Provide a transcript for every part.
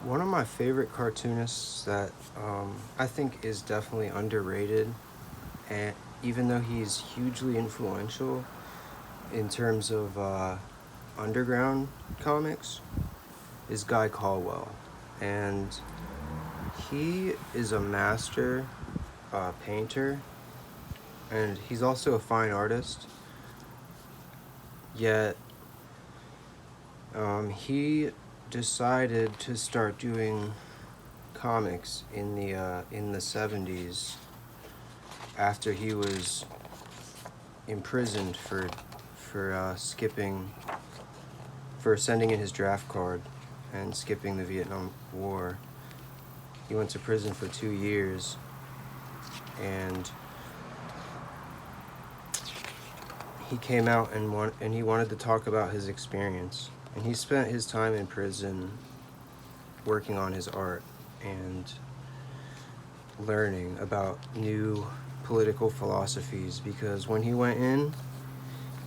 One of my favorite cartoonists that I think is definitely underrated, and even though he's hugely influential in terms of underground comics, is Guy Colwell. And he is a master painter, and he's also a fine artist. Yet, he decided to start doing comics in the 70s after he was imprisoned for skipping for sending in his draft card and skipping the Vietnam War. He went to prison for 2 years, and he came out and he wanted to talk about his experience. And he spent his time in prison working on his art and learning about new political philosophies, because when he went in,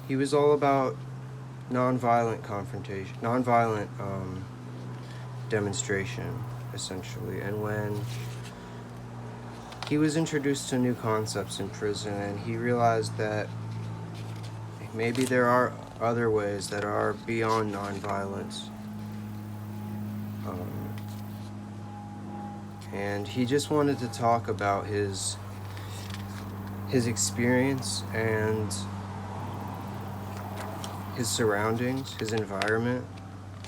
he was all about nonviolent confrontation, nonviolent demonstration, essentially. And when he was introduced to new concepts in prison, and he realized that maybe there are other ways that are beyond nonviolence. And he just wanted to talk about his experience and his surroundings, his environment.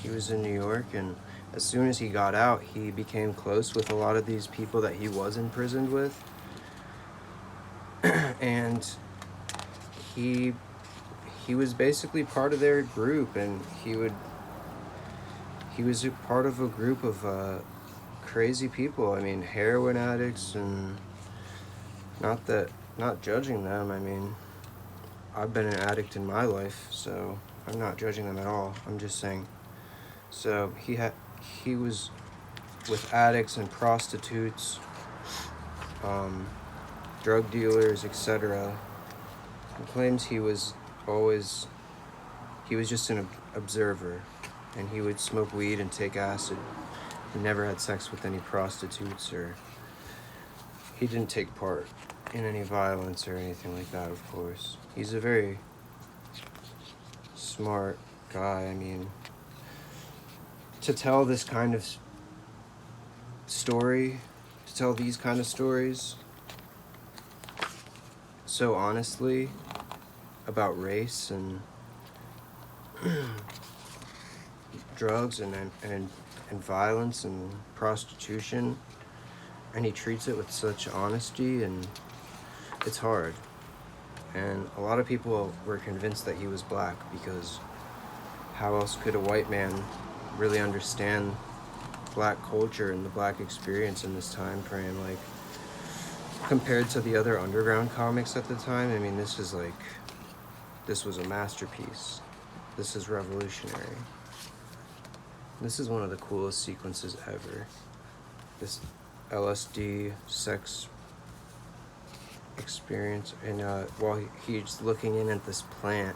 He was in New York, and as soon as he got out, he became close with a lot of these people that he was imprisoned with. And he was basically part of their group, and he was a part of a group of crazy people. I mean, heroin addicts, and not judging them. I mean, I've been an addict in my life, so I'm not judging them at all. I'm just saying. So he was with addicts and prostitutes, drug dealers, etc. He claims he was just an observer, and he would smoke weed and take acid. He never had sex with any prostitutes, or he didn't take part in any violence or anything like that, of course. He's a very smart guy. I mean, to tell this kind of story, to tell these kind of stories so honestly about race and drugs and violence and prostitution, and he treats it with such honesty, and it's hard. And a lot of people were convinced that he was black, because how else could a white man really understand black culture and the black experience in this time frame? Like, compared to the other underground comics at the time, I mean, this was a masterpiece. This is revolutionary. This is one of the coolest sequences ever. This LSD sex experience, and while he's looking in at this plant,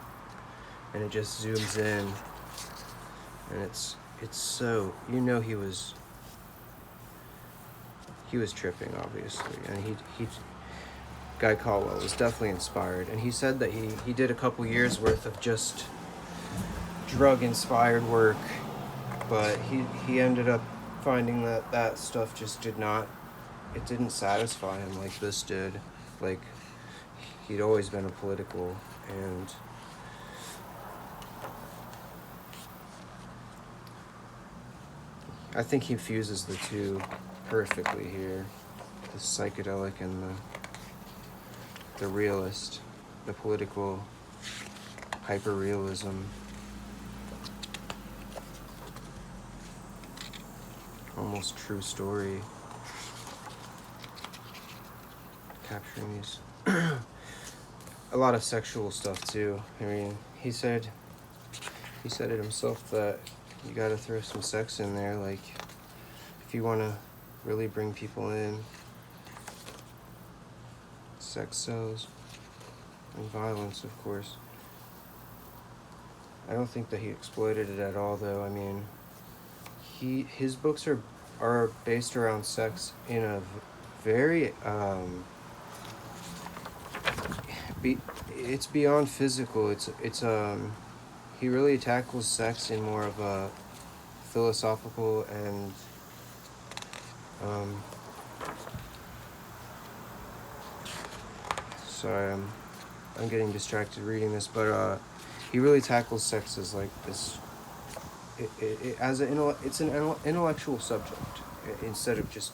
and it just zooms in, and it's so, he was tripping, obviously. And he Guy Colwell was definitely inspired, and he said that he did a couple years worth of just drug inspired work, but he ended up finding that stuff just didn't satisfy him like this did. Like, he'd always been a political, and I think he fuses the two perfectly here. The psychedelic and the realist, the political hyper-realism. Almost true story. Capturing these a lot of sexual stuff too. I mean, he said it himself that you gotta throw some sex in there, like, if you wanna really bring people in. Sex sells, and violence, of course. I don't think that he exploited it at all, though. I mean, his books are are based around sex in a very it's beyond physical. It's he really tackles sex in more of a philosophical and um sorry, I'm getting distracted reading this, but he really tackles sex as like this. It as it's an intellectual subject instead of just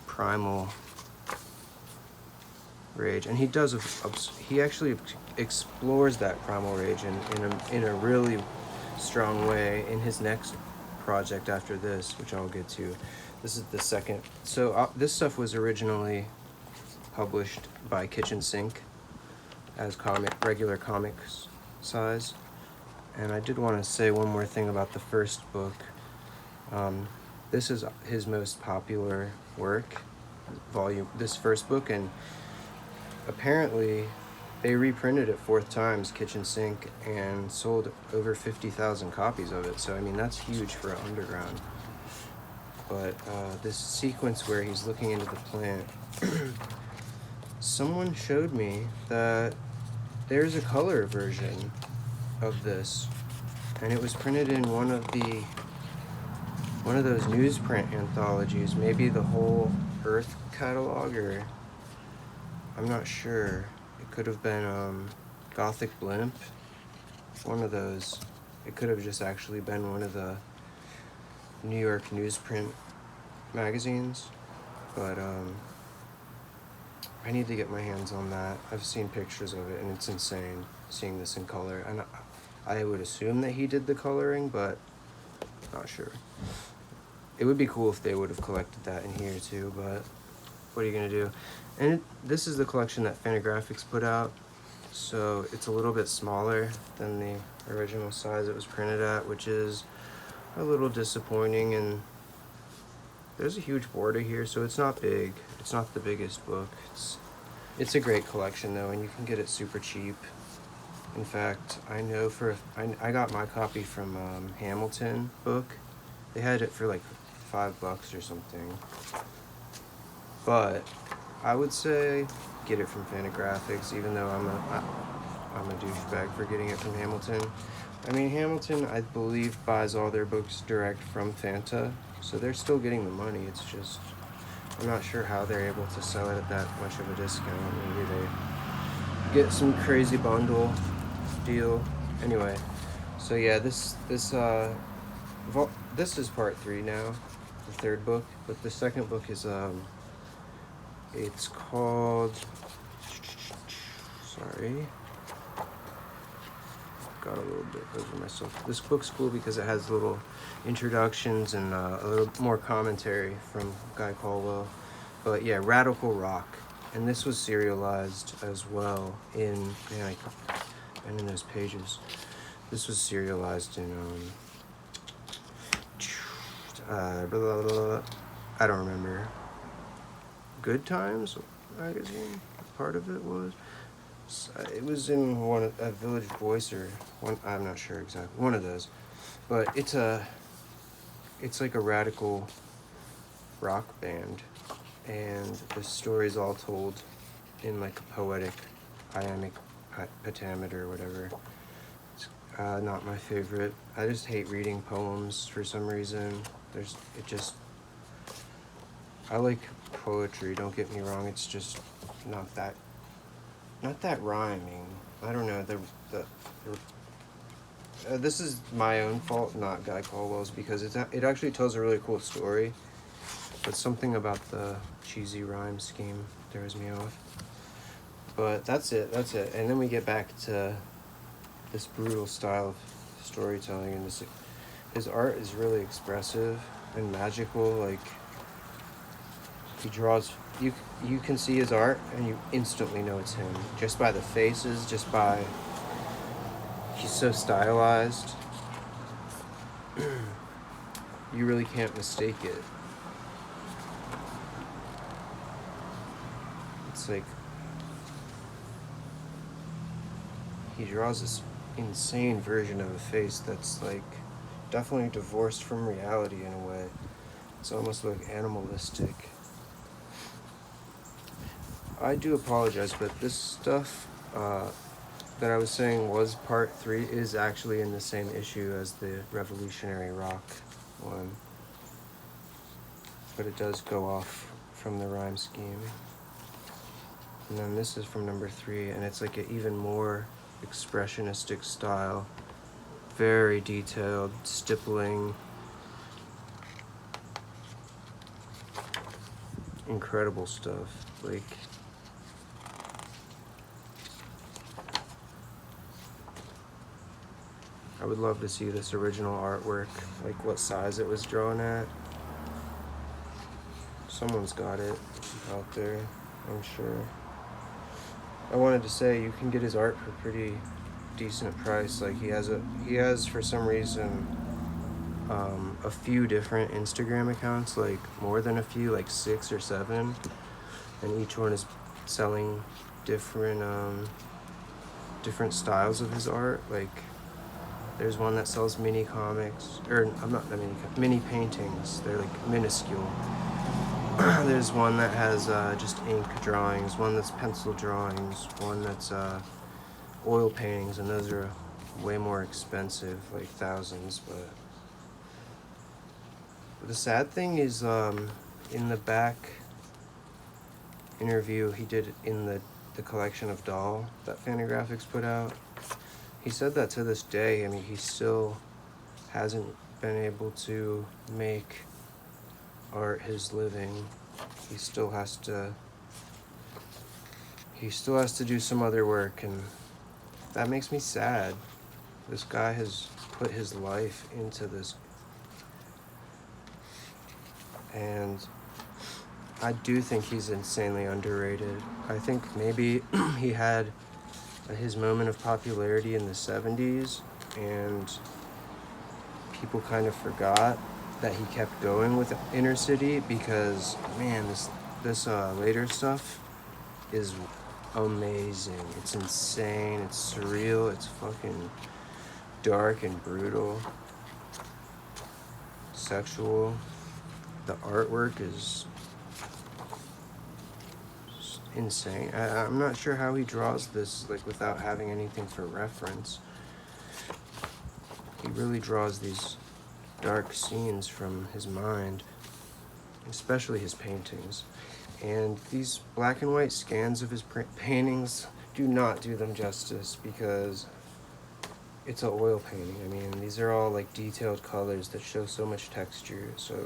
primal rage, and he does he actually explores that primal rage in a really strong way in his next project after this, which I'll get to. This is the second. So this stuff was originally published by Kitchen Sink as regular comics size. And I did want to say one more thing about the first book. This is his most popular work, this first book, and apparently they reprinted it 4th times, Kitchen Sink, and sold over 50,000 copies of it. So I mean, that's huge for Underground. But this sequence where he's looking into the plant, someone showed me that there's a color version of this, and it was printed in one of those newsprint anthologies, maybe the whole Earth catalog, or I'm not sure. It could have been Gothic Blimp, one of those. It could have just actually been one of the New York newsprint magazines, but I need to get my hands on that. I've seen pictures of it, and it's insane seeing this in color. And I would assume that he did the coloring, but not sure. It would be cool if they would have collected that in here too, but what are you gonna do? And this is the collection that Fantagraphics put out, so it's a little bit smaller than the original size it was printed at, which is a little disappointing. And there's a huge border here, so it's not big. It's not the biggest book. It's a great collection though, and you can get it super cheap. In fact, I know I got my copy from Hamilton Book. They had it for like $5 or something. But I would say get it from Fantagraphics, even though I'm a douchebag for getting it from Hamilton. I mean, Hamilton, I believe, buys all their books direct from Fanta, so they're still getting the money. It's just, I'm not sure how they're able to sell it at that much of a discount. Maybe they get some crazy bundle deal. Anyway, so yeah, this is part 3 now, the 3rd book, but the 2nd book is it's called, sorry, got a little bit over myself. This book's cool because it has little introductions and a little more commentary from Guy Colwell. But yeah, Radical Rock, and this was serialized as well in those pages. This was serialized in I don't remember. Good Times magazine. Part of it was. It was in a Village Voice or one. I'm not sure exactly. One of those, but it's like a radical rock band, and the story's all told in like a poetic, iambic pentameter or whatever. It's not my favorite. I just hate reading poems for some reason. I like poetry, don't get me wrong. It's just not that rhyming. I don't know. This is my own fault, not Guy Colwell's, because it actually tells a really cool story, but something about the cheesy rhyme scheme throws me off. But that's it. And then we get back to this brutal style of storytelling, and his art is really expressive and magical. Like, he draws, you can see his art and you instantly know it's him, just by the faces, he's so stylized. You really can't mistake it. It's like he draws this insane version of a face that's like definitely divorced from reality in a way. It's almost like animalistic. I do apologize, but this stuff that I was saying was part 3 is actually in the same issue as the Revolutionary Rock one. But it does go off from the rhyme scheme. And then this is from number 3, and it's like an even more expressionistic style. Very detailed, stippling. Incredible stuff. Like, I would love to see this original artwork, like what size it was drawn at. Someone's got it out there, I'm sure. I wanted to say you can get his art for pretty decent price. Like he has for some reason a few different Instagram accounts, like more than a few, like 6 or 7, and each one is selling different different styles of his art. Like there's one that sells mini comics, or I'm not mini paintings. They're like minuscule. There's one that has just ink drawings, one that's pencil drawings, one that's oil paintings, and those are way more expensive, like thousands. But the sad thing is, in the back interview he did in the collection of Doll that Fantagraphics put out, he said that to this day, I mean, he still hasn't been able to make art his living. He still has to do some other work, and that makes me sad. This guy has put his life into this, and I do think he's insanely underrated. I think maybe he had his moment of popularity in the 70s, and people kind of forgot that he kept going with Inner City, because man, this later stuff is amazing. It's insane, it's surreal, it's fucking dark and brutal, sexual. The artwork is just insane. I'm not sure how he draws this like without having anything for reference. He really draws these dark scenes from his mind, especially his paintings. And these black and white scans of his paintings do not do them justice, because it's an oil painting. I mean, these are all like detailed colors that show so much texture. So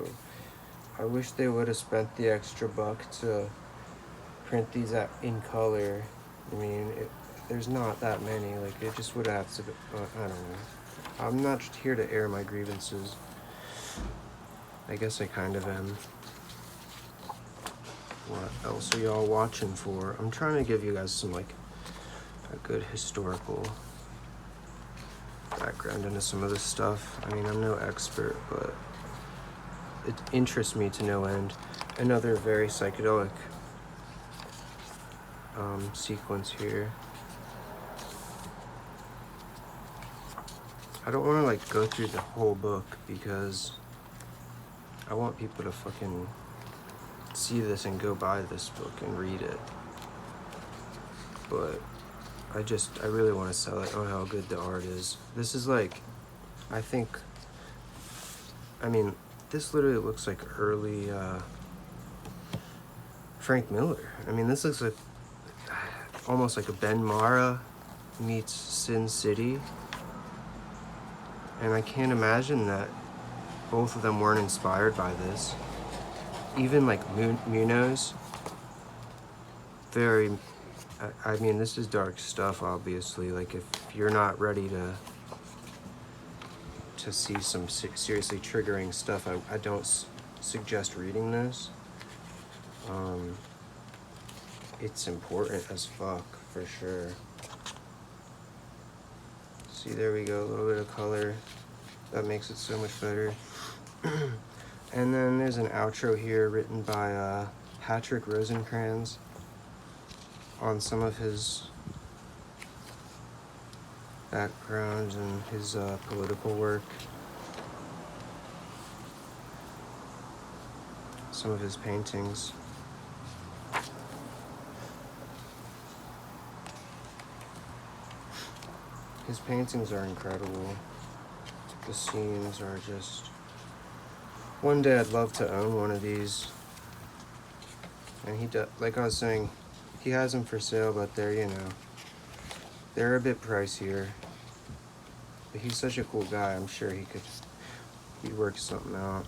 I wish they would have spent the extra buck to print these out in color. I mean, there's not that many. Like, it just would have to be, I don't know. I'm not here to air my grievances. I guess I kind of am. What else are y'all watching for? I'm trying to give you guys some, like, a good historical background into some of this stuff. I mean, I'm no expert, but it interests me to no end. Another very psychedelic sequence here. I don't want to like go through the whole book, because I want people to fucking see this and go buy this book and read it. But I really want to sell it on how good the art is. This is like, I mean, this literally looks like early Frank Miller. I mean, this looks like almost like a Ben Mara meets Sin City. And I can't imagine that both of them weren't inspired by this. Even like Munoz, very, I mean, this is dark stuff, obviously. Like, if you're not ready to see some seriously triggering stuff, I don't suggest reading this. It's important as fuck, for sure. See, there we go, a little bit of color. That makes it so much better. And then there's an outro here written by Patrick Rosencrans on some of his background and his political work. some of his paintings. His paintings are incredible. The scenes are just... One day I'd love to own one of these. And he does, like I was saying, he has them for sale, but they're, you know, they're a bit pricier. But he's such a cool guy, I'm sure he'd work something out.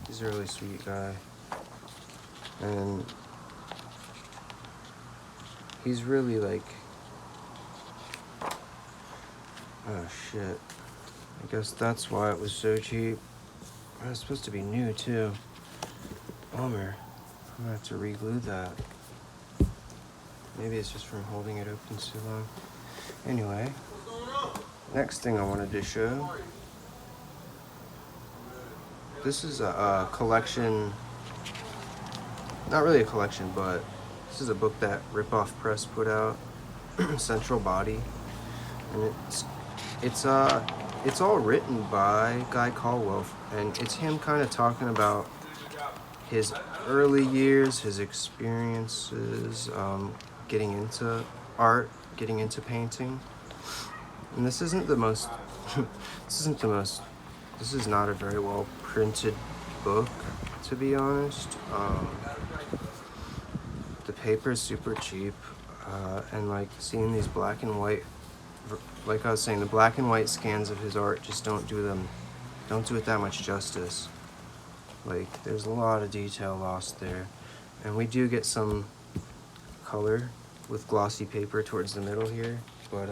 He's a really sweet guy. And he's really like... Oh shit. I guess that's why it was so cheap. It was supposed to be new too. Bummer. I'm gonna have to re-glue that. Maybe it's just from holding it open too long. Anyway, next thing I wanted to show. This is a collection. Not really a collection, but this is a book that Rip Off Press put out. Central Body. And it's all written by Guy Colwell, and it's him kind of talking about his early years, his experiences, getting into art, getting into painting. And this isn't the most, this is not a very well printed book, to be honest. The paper's super cheap, and like seeing these black and white, like I was saying, the black and white scans of his art just don't do it that much justice. Like, there's a lot of detail lost there. And we do get some color with glossy paper towards the middle here, but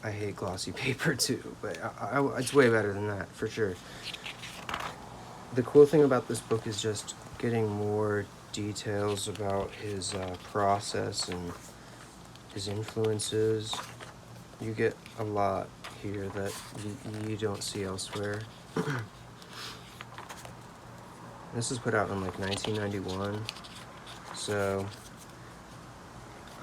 I hate glossy paper too, but it's way better than that, for sure. The cool thing about this book is just getting more details about his process and his influences. You get a lot here that you don't see elsewhere. This was put out in like 1991, so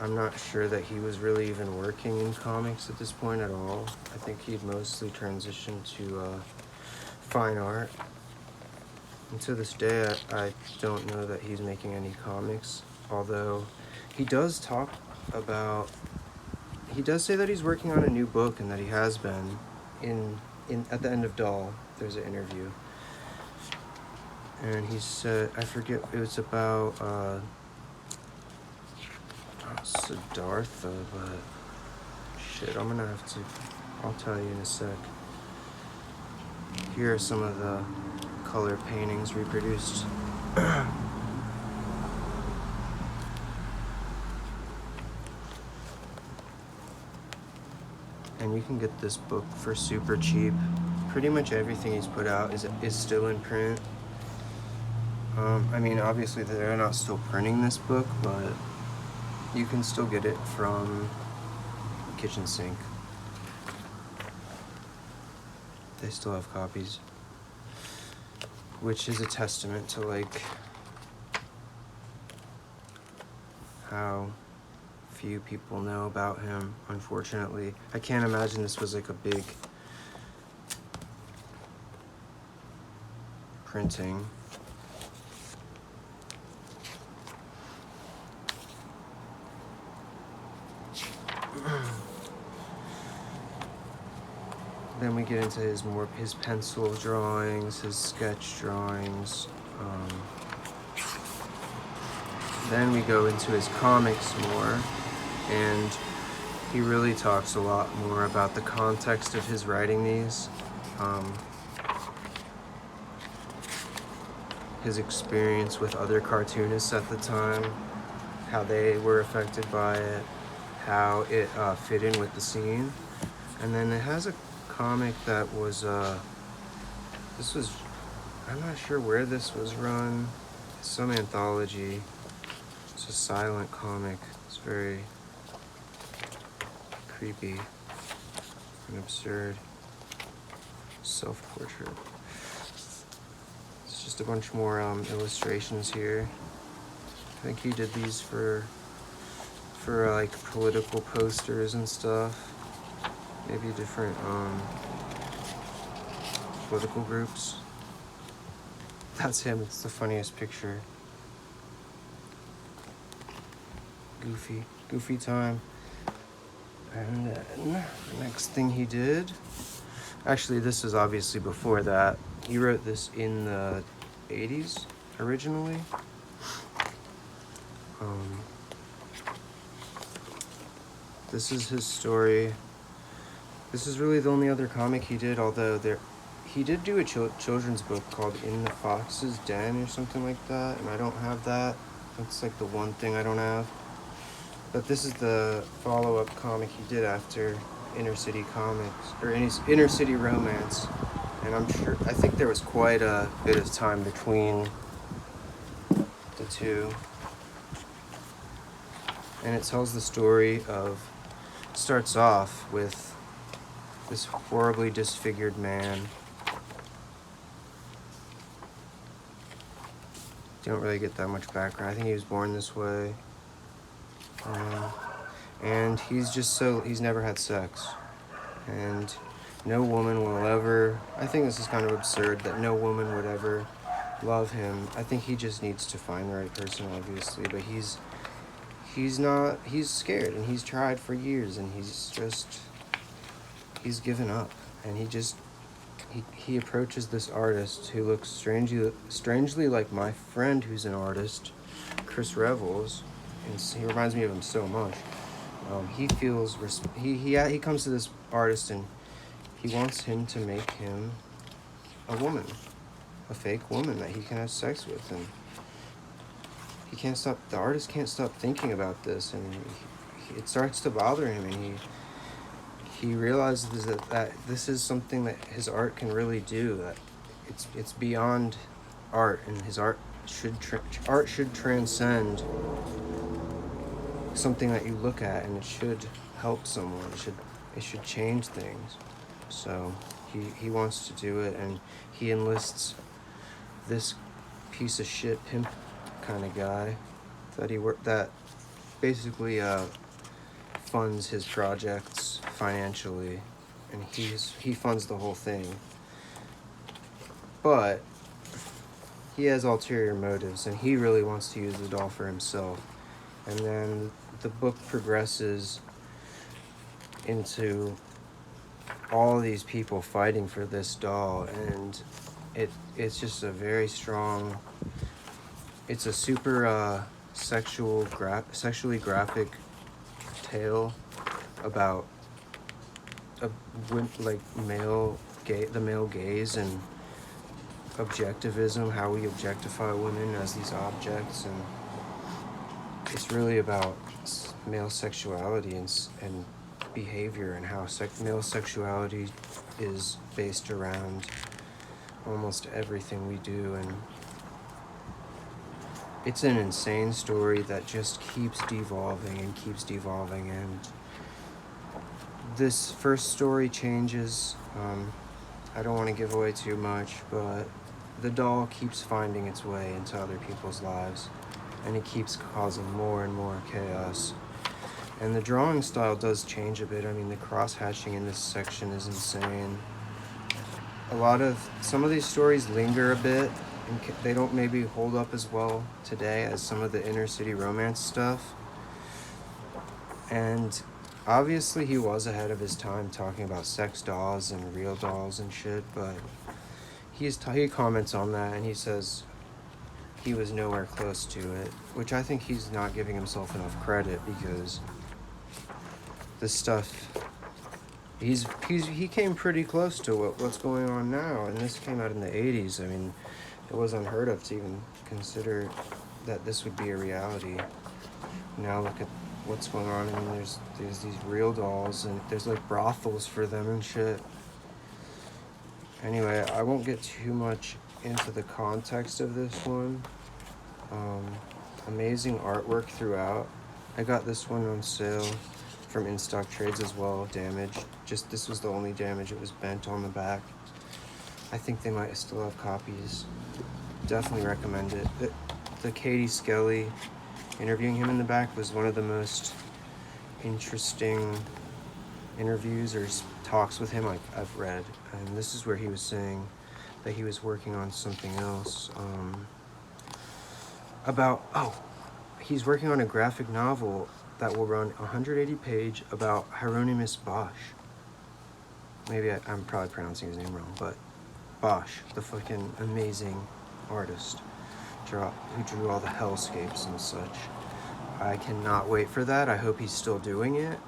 I'm not sure that he was really even working in comics at this point at all. I think he'd mostly transitioned to fine art. And to this day, I don't know that he's making any comics, although he does talk about, he does say that he's working on a new book and that he has been at the end of Doll. There's an interview. And he said, I forget, it was about Siddhartha, but shit, I'm gonna have to, I'll tell you in a sec. Here are some of the color paintings reproduced. And you can get this book for super cheap. Pretty much everything he's put out is still in print. I mean, obviously they're not still printing this book, but you can still get it from Kitchen Sink. They still have copies, which is a testament to like how few people know about him, unfortunately. I can't imagine this was like a big printing. Then we get into his pencil drawings, his sketch drawings. Then we go into his comics more, and he really talks a lot more about the context of his writing these. His experience with other cartoonists at the time, how they were affected by it, how it fit in with the scene. And then it has a comic that was, I'm not sure where this was run. It's some anthology. It's a silent comic. It's very creepy and absurd. Self-portrait. It's just a bunch more illustrations here. I think he did these for like political posters and stuff. Maybe different political groups. That's him. It's the funniest picture. Goofy time. And then the next thing he did, actually this is obviously before that. He wrote this in the 80s originally. This is his story. This is really the only other comic he did, although he did do a children's book called In the Fox's Den or something like that, and I don't have that. That's like the one thing I don't have. But this is the follow-up comic he did after Inner City Comics, or Inner City Romance. And I think there was quite a bit of time between the two. And it tells the story starts off with this horribly disfigured man. Don't really get that much background. I think he was born this way. And he's never had sex. And no woman will ever, I think this is kind of absurd that no woman would ever love him. I think he just needs to find the right person, obviously, but he's scared, and he's tried for years, and he's given up, and he approaches this artist who looks strangely like my friend who's an artist, Chris Revels, and he reminds me of him so much. He comes to this artist, and he wants him to make him a woman, a fake woman that he can have sex with, and the artist can't stop thinking about this, and it starts to bother him, and he realizes that this is something that his art can really do, that it's beyond art, and his art should transcend something that you look at, and it should help someone, it should change things. So he wants to do it, and he enlists this piece of shit pimp kind of guy that basically funds his projects financially, and he funds the whole thing, but he has ulterior motives, and he really wants to use the doll for himself. And then the book progresses into all these people fighting for this doll, and it's just a very strong, it's a super sexually graphic tale about the male gaze and objectivism, how we objectify women as these objects, and it's really about male sexuality and behavior, and how male sexuality is based around almost everything we do. And it's an insane story that just keeps devolving, and this first story changes. I don't want to give away too much, but the doll keeps finding its way into other people's lives, and it keeps causing more and more chaos. And the drawing style does change a bit. I mean, the cross-hatching in this section is insane. Some of these stories linger a bit, and they don't maybe hold up as well today as some of the inner city romance stuff. And obviously he was ahead of his time talking about sex dolls and real dolls and shit, but he comments on that, and he says he was nowhere close to it, which I think he's not giving himself enough credit, because this stuff, he came pretty close to what's going on now, and this came out in the 80s. I mean, it was unheard of to even consider that this would be a reality. Now look at what's going on. I mean, there's these real dolls, and there's like brothels for them and shit. Anyway, I won't get too much into the context of this one. Amazing artwork throughout. I got this one on sale from In Stock Trades as well, damaged. Just this was the only damage, it was bent on the back. I think they might still have copies. Definitely recommend it. The Katie Skelly interviewing him in the back was one of the most interesting interviews or talks with him I've read. And this is where he was saying that he was working on something else. He's working on a graphic novel that will run 180 page about Hieronymus Bosch. Maybe I'm probably pronouncing his name wrong, but Bosch, the fucking amazing artist who drew all the hellscapes and such. I cannot wait for that. I hope he's still doing it.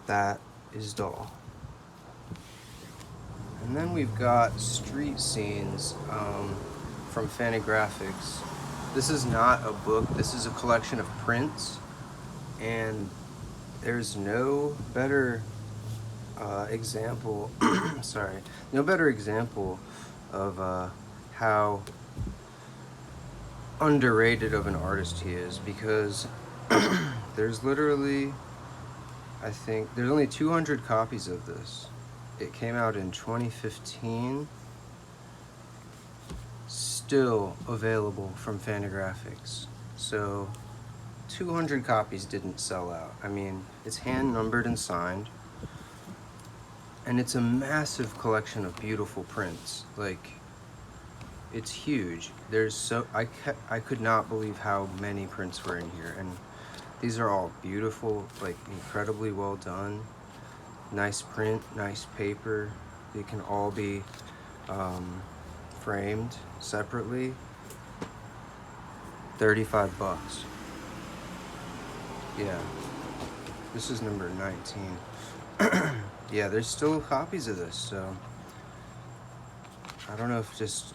That is dull. And then we've got Street Scenes from Fantagraphics. This is not a book, this is a collection of prints, and there's no better example no better example of how underrated of an artist he is, because there's literally, I think there's only 200 copies of this. It came out in 2015, still available from Fantagraphics. So 200 copies didn't sell out. I mean, it's hand numbered and signed, and it's a massive collection of beautiful prints. Like, it's huge. I could not believe how many prints were in here, and these are all beautiful, like incredibly well done. Nice print, nice paper. They can all be framed separately. $35. Yeah, this is number 19. Yeah, there's still copies of this, so I don't know if just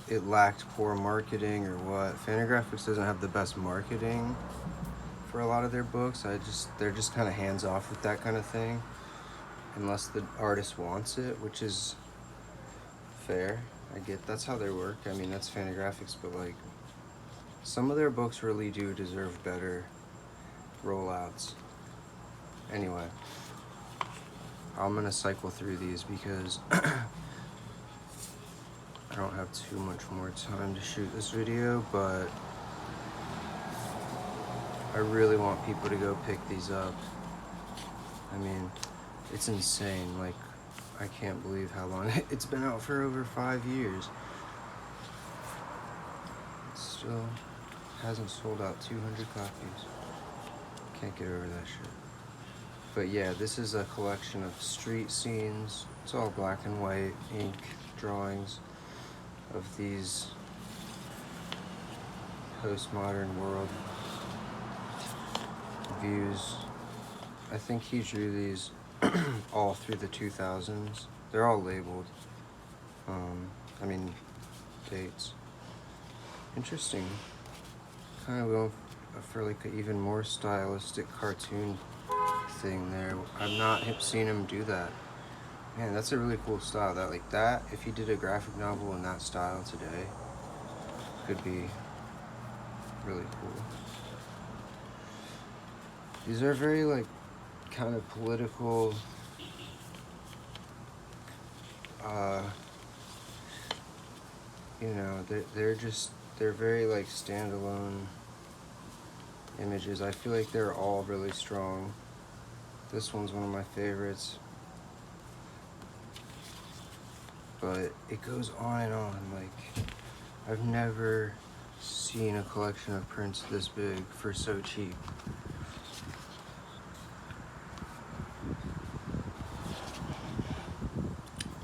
it lacked poor marketing or what. Fantagraphics doesn't have the best marketing for a lot of their books. They're just kind of hands off with that kind of thing, unless the artist wants it, which is fair. I get that's how they work. I mean, that's Fantagraphics, but like, some of their books really do deserve better rollouts. Anyway, I'm gonna cycle through these because I don't have too much more time to shoot this video, but I really want people to go pick these up. I mean, it's insane. Like, I can't believe how long it's been out for over 5 years. It still hasn't sold out 200 copies. Can't get over that shit. But yeah, this is a collection of street scenes. It's all black and white ink drawings of these postmodern world views. I think he drew these all through the 2000s. They're all labeled. I mean, dates. Interesting. Kind of going for like an even more stylistic cartoon thing there. I've not seen him do that. Man, that's a really cool style. That, if he did a graphic novel in that style today, could be really cool. These are very, like, kind of political, you know, they're very, like, standalone images. I feel like they're all really strong. This one's one of my favorites. But it goes on and on. Like, I've never seen a collection of prints this big for so cheap.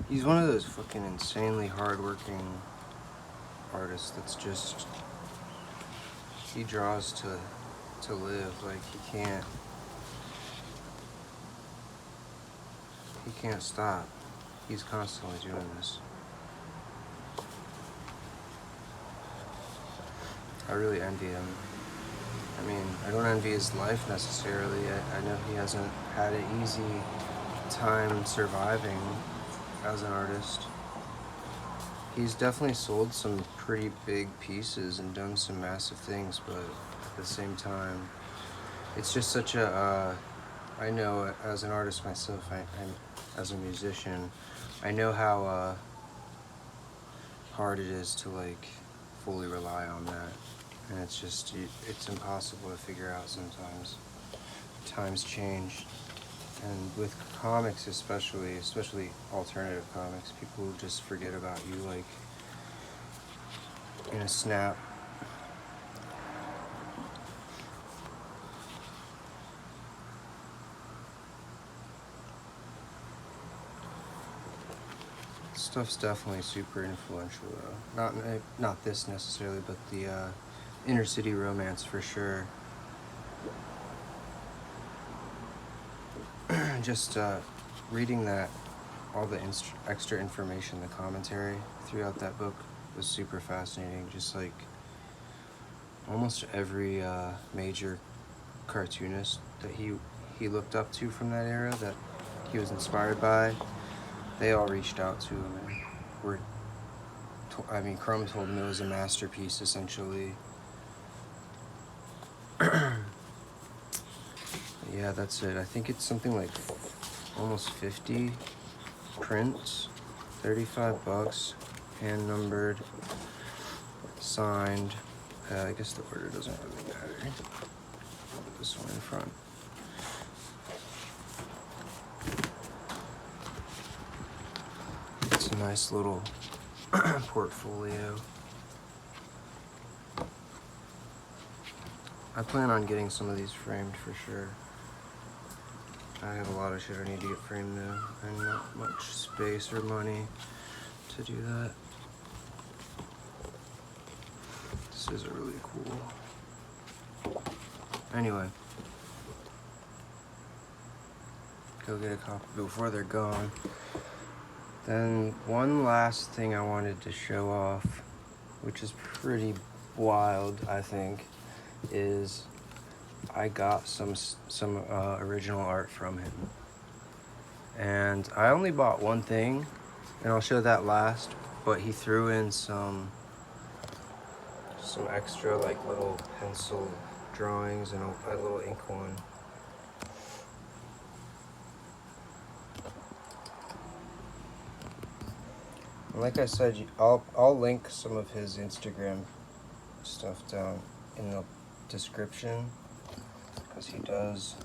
He's one of those fucking insanely hardworking artists that's just, he draws to live. Like, he can't stop. He's constantly doing this. I really envy him. I mean, I don't envy his life necessarily. I know he hasn't had an easy time surviving as an artist. He's definitely sold some pretty big pieces and done some massive things, but at the same time, it's just such a, I know as an artist myself, I'm as a musician, I know how hard it is to like fully rely on that, and it's just, it's impossible to figure out sometimes. Times change, and with comics especially alternative comics, people just forget about you like in a snap. Stuff's definitely super influential though. Not this necessarily, but the inner city romance for sure. Just reading that, all the extra information, the commentary throughout that book was super fascinating. Just like almost every major cartoonist that he looked up to from that era, that he was inspired by, they all reached out to him and were. Crumb told him it was a masterpiece, essentially. Yeah, that's it. I think it's something like almost 50 prints, $35, hand numbered, signed. I guess the order doesn't really matter. I'll put this one in front. It's a nice little portfolio. I plan on getting some of these framed for sure. I have a lot of shit I need to get framed though, and not much space or money to do that. This is really cool. Anyway, go get a copy before they're gone. Then one last thing I wanted to show off, which is pretty wild, I think, is I got some original art from him. And I only bought one thing, and I'll show that last, but he threw in some extra like little pencil drawings and a little ink one. And like I said, I'll link some of his Instagram stuff down in the description, because he does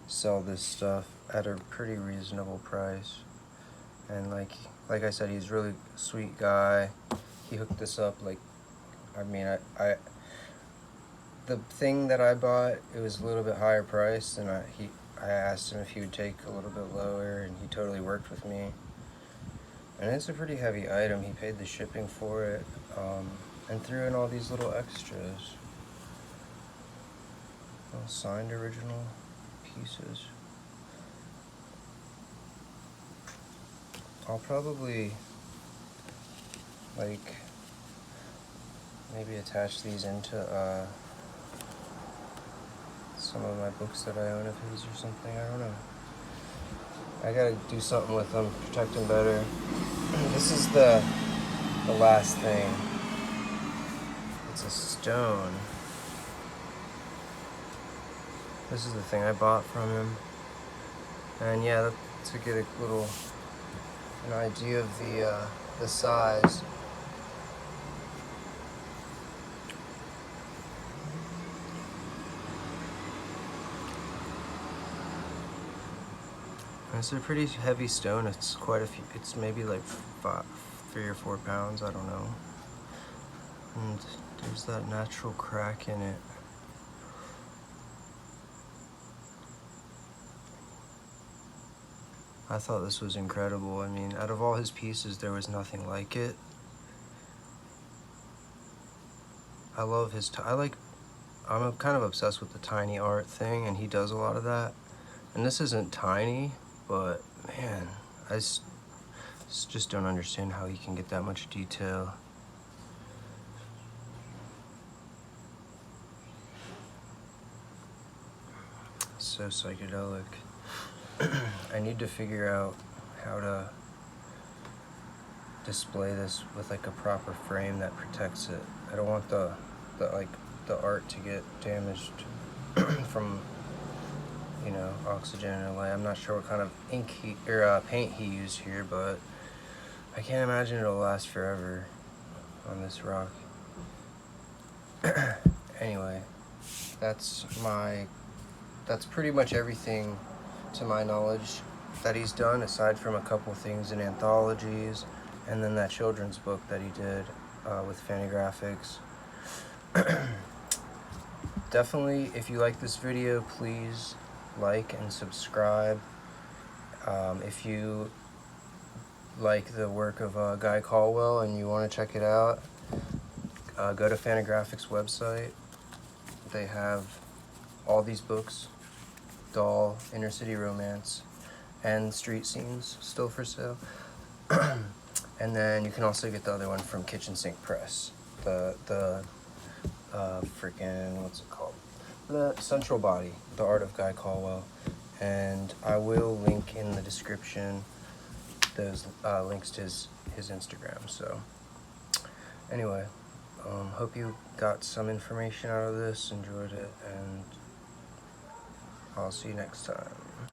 sell this stuff at a pretty reasonable price. And like I said, he's a really sweet guy. He hooked this up. Like, I the thing that I bought, it was a little bit higher priced, and I asked him if he would take a little bit lower, and he totally worked with me. And it's a pretty heavy item. He paid the shipping for it, and threw in all these little extras. Little signed original pieces. I'll probably like maybe attach these into some of my books that I own of his or something. I don't know. I gotta do something with them, protect them better. This is the last thing. It's a stone. This is the thing I bought from him. And yeah, to get an idea of the size. It's a pretty heavy stone. It's quite a few. It's maybe like 3 or 4 pounds. I don't know. And there's that natural crack in it. I thought this was incredible. I mean, out of all his pieces, there was nothing like it. I love his. I'm kind of obsessed with the tiny art thing, and he does a lot of that. And this isn't tiny, but man, I just don't understand how he can get that much detail. So psychedelic. I need to figure out how to display this with like a proper frame that protects it. I don't want the art to get damaged from, oxygen and light. I'm not sure what kind of paint he used here, but I can't imagine it'll last forever on this rock. Anyway, that's pretty much everything to my knowledge that he's done, aside from a couple things in anthologies, and then that children's book that he did with Fantagraphics. Definitely, if you like this video, please like and subscribe. If you like the work of Guy Colwell and you want to check it out, go to Fantagraphics website. They have all these books, Doll, Inner City Romance, and Street Scenes still for sale. And then you can also get the other one from Kitchen Sink Press, the freaking, what's it called? The Central Body, The Art of Guy Colwell. And I will link in the description those links to his Instagram. So anyway, hope you got some information out of this, enjoyed it, and I'll see you next time.